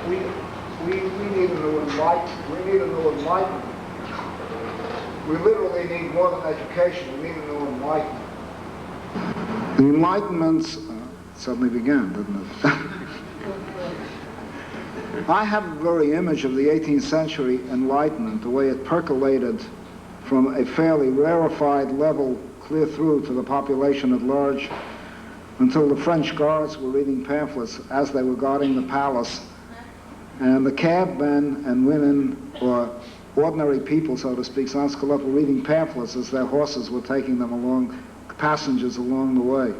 We need a new enlightenment. We need a new enlightenment. We literally need more than education. We need a new enlightenment. The Enlightenments suddenly began, didn't it? I have the very image of the 18th century Enlightenment, the way it percolated from a fairly rarefied level clear through to the population at large, until the French guards were reading pamphlets as they were guarding the palace, and the cabmen and women, or ordinary people, so to speak, sans culotte, were reading pamphlets as their horses were taking them along, passengers along the way.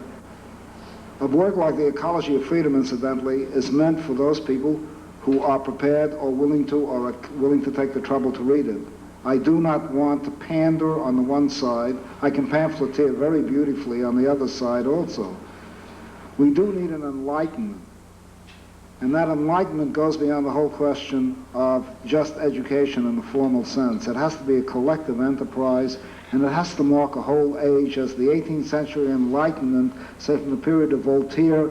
A work like The Ecology of Freedom, incidentally, is meant for those people who are prepared or willing to take the trouble to read it. I do not want to pander on the one side. I can pamphleteer very beautifully on the other side also. We do need an enlightenment. And that enlightenment goes beyond the whole question of just education in the formal sense. It has to be a collective enterprise, and it has to mark a whole age as the 18th century Enlightenment, say from the period of Voltaire,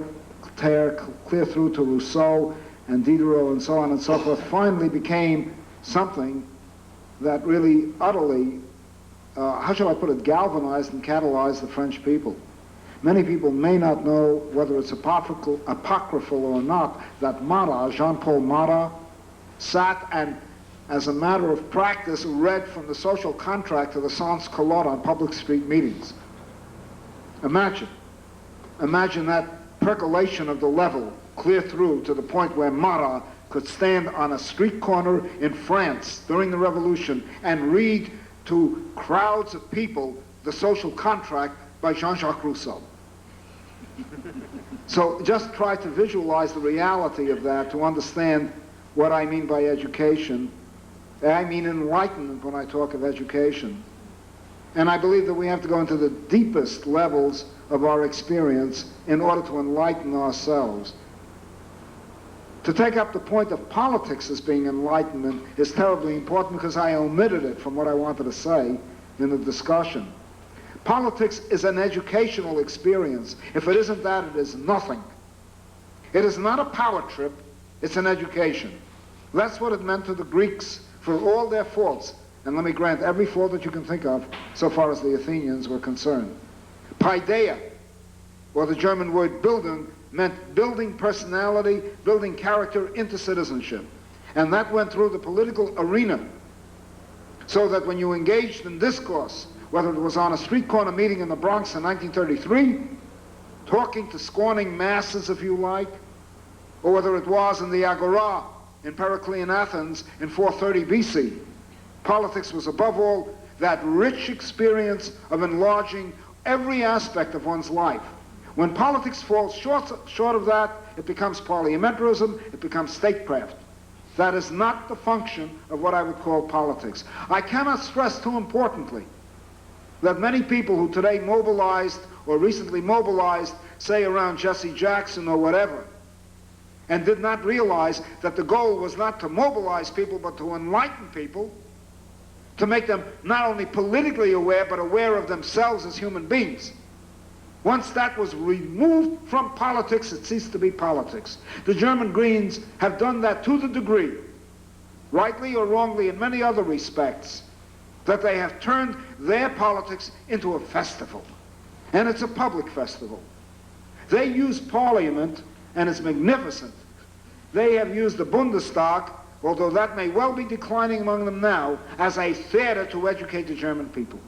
clear through to Rousseau and Diderot and so on and so forth, finally became something that really utterly, how shall I put it, galvanized and catalyzed the French people. Many people may not know whether it's apocryphal or not, that Marat, Jean-Paul Marat, sat and, as a matter of practice, read from the social contract to the sans culotte on public street meetings. Imagine that percolation of the level clear through to the point where Marat could stand on a street corner in France during the Revolution and read to crowds of people the social contract by Jean-Jacques Rousseau. So just try to visualize the reality of that to understand what I mean by education. I mean enlightenment when I talk of education. And I believe that we have to go into the deepest levels of our experience in order to enlighten ourselves. To take up the point of politics as being enlightenment is terribly important because I omitted it from what I wanted to say in the discussion. Politics is an educational experience. If it isn't that, it is nothing. It is not a power trip, it's an education. That's what it meant to the Greeks for all their faults. And let me grant every fault that you can think of so far as the Athenians were concerned. Paideia, or the German word Bildung, meant building personality, building character into citizenship. And that went through the political arena, so that when you engaged in discourse, whether it was on a street corner meeting in the Bronx in 1933, talking to scorning masses, if you like, or whether it was in the Agora in Periclean Athens in 430 BC, politics was above all that rich experience of enlarging every aspect of one's life. When politics falls short of that, it becomes parliamentarism, it becomes statecraft. That is not the function of what I would call politics. I cannot stress too importantly that many people who today mobilized or recently mobilized, say around Jesse Jackson or whatever, and did not realize that the goal was not to mobilize people but to enlighten people, to make them not only politically aware but aware of themselves as human beings. Once that was removed from politics, it ceased to be politics. The German Greens have done that to the degree, rightly or wrongly in many other respects, that they have turned their politics into a festival. And it's a public festival. They use Parliament, and it's magnificent. They have used the Bundestag, although that may well be declining among them now, as a theater to educate the German people.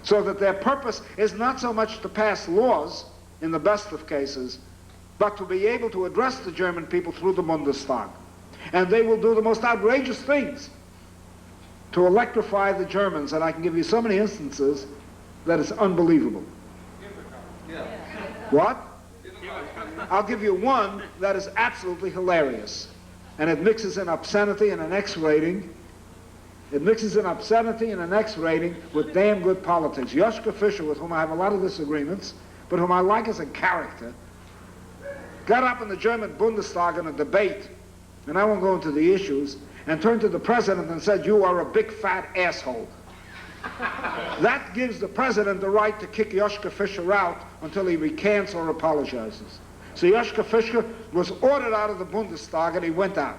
So that their purpose is not so much to pass laws, in the best of cases, but to be able to address the German people through the Bundestag. And they will do the most outrageous things to electrify the Germans, and I can give you so many instances that it's unbelievable. What? I'll give you one that is absolutely hilarious, and it mixes in obscenity and an X rating. It mixes in obscenity and an X rating with damn good politics. Joschka Fischer, with whom I have a lot of disagreements, but whom I like as a character, got up in the German Bundestag in a debate, and I won't go into the issues, and turned to the president and said, "You are a big fat asshole." That gives the president the right to kick Joschka Fischer out until he recants or apologizes. So Joschka Fischer was ordered out of the Bundestag and he went out.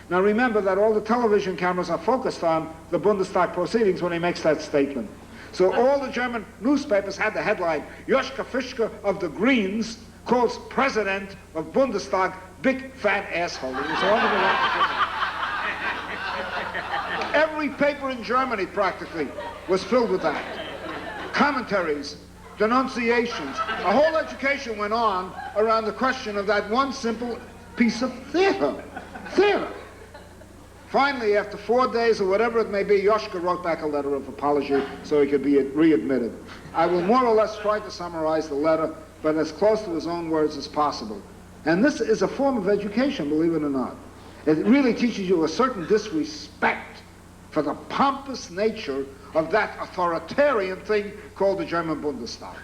Now remember that all the television cameras are focused on the Bundestag proceedings when he makes that statement. So all the German newspapers had the headline, Joschka Fischer of the Greens calls president of Bundestag big fat asshole. It was all over the Every paper in Germany practically was filled with that. Commentaries, denunciations. A whole education went on around the question of that one simple piece of theater. Finally, after 4 days or whatever it may be, Joschka wrote back a letter of apology so he could be readmitted. I will more or less try to summarize the letter, but as close to his own words as possible. And this is a form of education, believe it or not. It really teaches you a certain disrespect for the pompous nature of that authoritarian thing called the German Bundestag,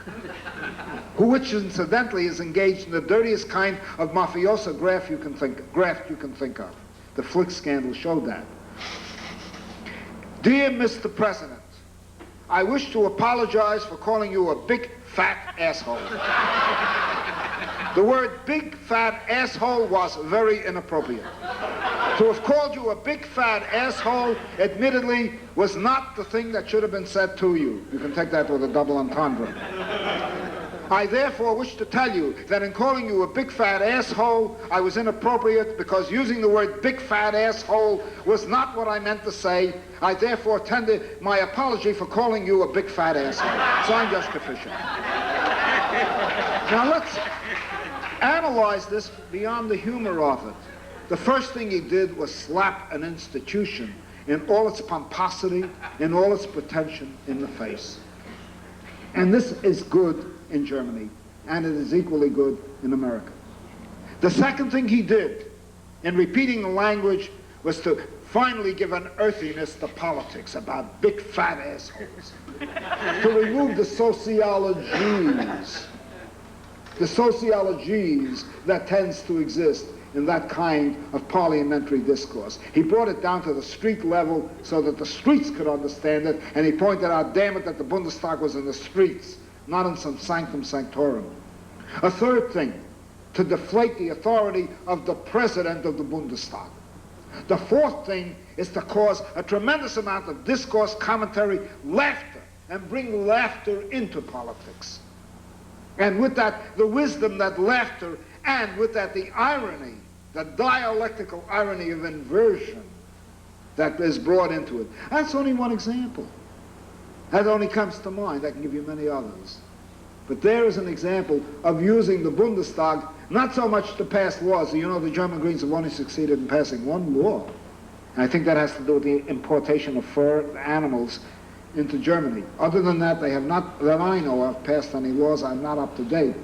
which incidentally is engaged in the dirtiest kind of mafioso graft you can think of. The Flick scandal showed that. Dear Mr. President, I wish to apologize for calling you a big fat asshole. The word big fat asshole was very inappropriate. To have called you a big fat asshole, admittedly, was not the thing that should have been said to you. You can take that with a double entendre. I therefore wish to tell you that in calling you a big fat asshole, I was inappropriate because using the word big fat asshole was not what I meant to say. I therefore tender my apology for calling you a big fat asshole. Signed, Joschka Fischer. Now let's analyze this beyond the humor of it. The first thing he did was slap an institution in all its pomposity, in all its pretension in the face. And this is good in Germany, and it is equally good in America. The second thing he did in repeating the language was to finally give an earthiness to politics about big fat assholes, to remove the sociologies that tends to exist in that kind of parliamentary discourse. He brought it down to the street level so that the streets could understand it, and he pointed out, damn it, that the Bundestag was in the streets, not in some sanctum sanctorum. A third thing, to deflate the authority of the president of the Bundestag. The fourth thing is to cause a tremendous amount of discourse, commentary, laughter, and bring laughter into politics. And with that, the wisdom that laughter, and with that, the irony, the dialectical irony of inversion that is brought into it. That's only one example. That only comes to mind. I can give you many others. But there is an example of using the Bundestag not so much to pass laws. You know, the German Greens have only succeeded in passing one law. And I think that has to do with the importation of fur animals into Germany. Other than that, they have not, that I know of, passed any laws. I'm not up to date.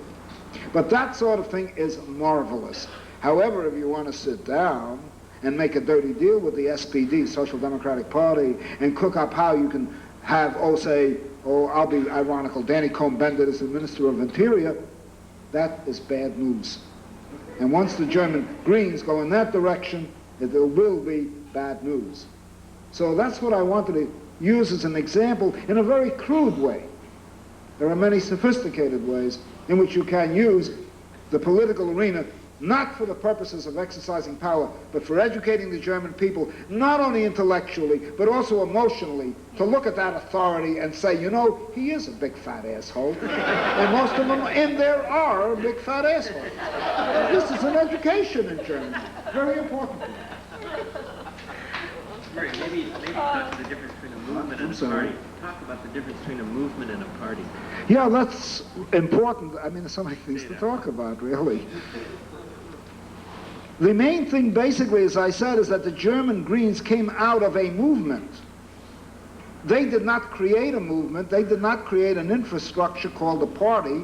But that sort of thing is marvelous. However, if you want to sit down and make a dirty deal with the SPD, Social Democratic Party, and cook up how you can have, I'll be ironical, Danny Cohn-Bendit as the Minister of Interior, that is bad news. And once the German Greens go in that direction, there will be bad news. So that's what I wanted to use as an example in a very crude way. There are many sophisticated ways in which you can use the political arena not for the purposes of exercising power, but for educating the German people, not only intellectually, but also emotionally, to look at that authority and say, you know, he is a big fat asshole. And most of them in there are big fat assholes. This is an education in Germany. Very important. Maybe talk about the difference between a movement and a party. Talk about the difference between a movement and a party. Yeah, that's important. I mean, there's so many things to talk about, really. The main thing, basically, as I said, is that the German Greens came out of a movement. They did not create a movement. They did not create an infrastructure called a party.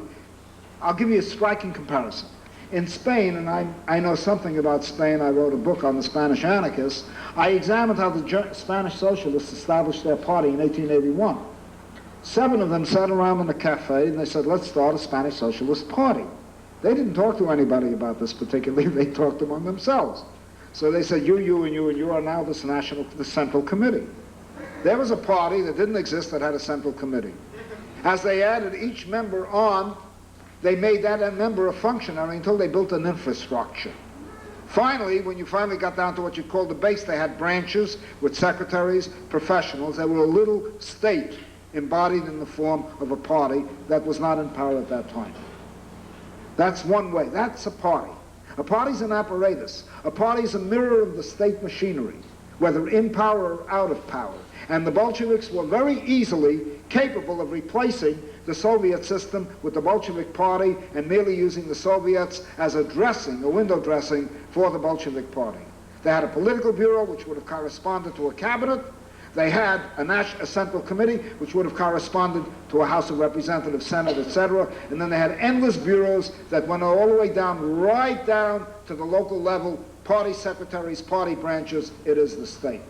I'll give you a striking comparison. In Spain, and I know something about Spain, I wrote a book on the Spanish anarchists, I examined how the Spanish socialists established their party in 1881. 7 of them sat around in a cafe and they said, let's start a Spanish Socialist Party. They didn't talk to anybody about this particularly, they talked among themselves. So they said, you, and you are now the Central Committee. There was a party that didn't exist that had a Central Committee. As they added each member on, they made that member a functionary until they built an infrastructure. Finally, when you finally got down to what you call the base, they had branches with secretaries, professionals. They were a little state embodied in the form of a party that was not in power at that time. That's one way. That's a party. A party's an apparatus. A party's a mirror of the state machinery, whether in power or out of power. And the Bolsheviks were very easily capable of replacing the Soviet system with the Bolshevik Party and merely using the Soviets as a dressing, a window dressing for the Bolshevik Party. They had a political bureau which would have corresponded to a cabinet. They had a central committee which would have corresponded to a House of Representatives, Senate, etc. And then they had endless bureaus that went all the way down, right down to the local level, party secretaries, party branches. It is the state.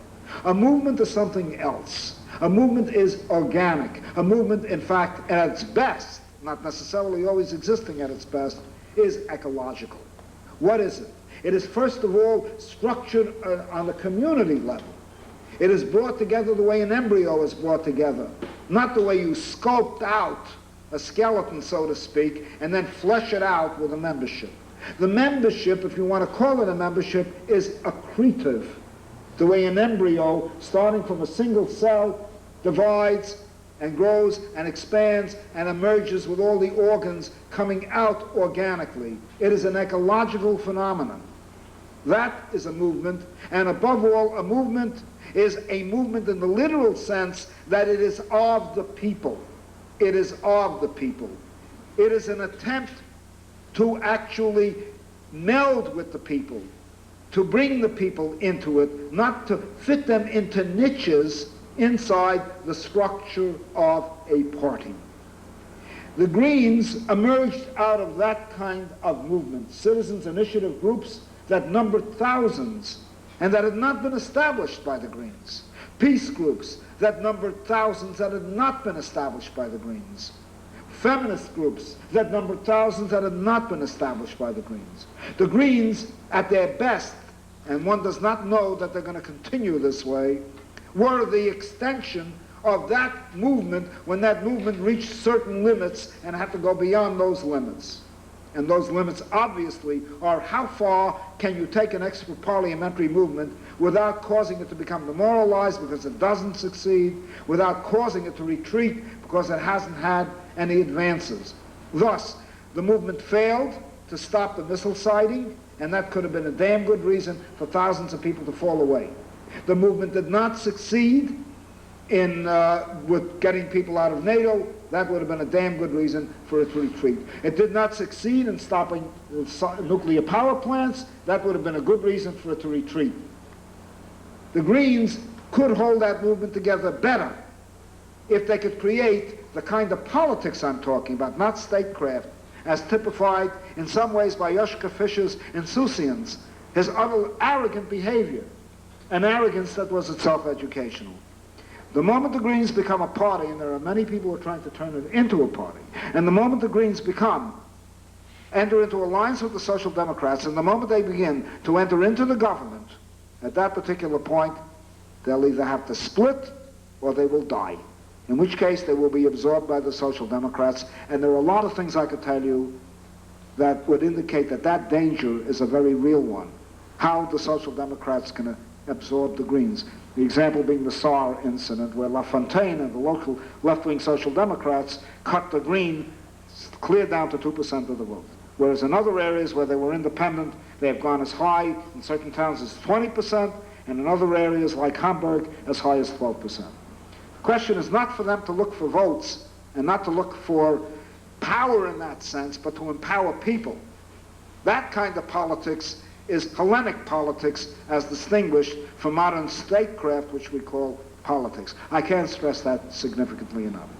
A movement is something else. A movement is organic. A movement, in fact, at its best, not necessarily always existing at its best, is ecological. What is it? It is, first of all, structured on the community level. It is brought together the way an embryo is brought together, not the way you sculpt out a skeleton, so to speak, and then flesh it out with a membership. The membership, if you want to call it a membership, is accretive. The way an embryo, starting from a single cell, divides and grows and expands and emerges with all the organs coming out organically. It is an ecological phenomenon. That is a movement, and above all, a movement is a movement in the literal sense that it is of the people. It is of the people. It is an attempt to actually meld with the people, to bring the people into it, not to fit them into niches inside the structure of a party. The Greens emerged out of that kind of movement, citizens' initiative groups that numbered thousands and that had not been established by the Greens, peace groups that numbered thousands that had not been established by the Greens, feminist groups that numbered thousands that had not been established by the Greens. The Greens, at their best, and one does not know that they're going to continue this way, were the extension of that movement when that movement reached certain limits and had to go beyond those limits. And those limits, obviously, are how far can you take an extra-parliamentary movement without causing it to become demoralized because it doesn't succeed, without causing it to retreat because it hasn't had any advances. Thus, the movement failed to stop the missile sighting, and that could have been a damn good reason for thousands of people to fall away. The movement did not succeed in with getting people out of NATO. That would have been a damn good reason for it to retreat. It did not succeed in stopping nuclear power plants. That would have been a good reason for it to retreat. The Greens could hold that movement together better if they could create the kind of politics I'm talking about, not statecraft, as typified in some ways by Joschka Fischer's insouciance, his utter arrogant behavior, an arrogance that was itself educational. The moment the Greens become a party, and there are many people who are trying to turn it into a party, and the moment the Greens enter into alliance with the Social Democrats, and the moment they begin to enter into the government, at that particular point, they'll either have to split or they will die, in which case they will be absorbed by the Social Democrats. And there are a lot of things I could tell you that would indicate that that danger is a very real one, how the Social Democrats can absorb the Greens. The example being the Saar incident, where La Fontaine and the local left-wing Social Democrats cut the Green clear down to 2% of the vote. Whereas in other areas where they were independent, they have gone as high in certain towns as 20%, and in other areas like Hamburg as high as 12%. The question is not for them to look for votes and not to look for power in that sense, but to empower people. That kind of politics is Hellenic politics as distinguished from modern statecraft, which we call politics. I can't stress that significantly enough.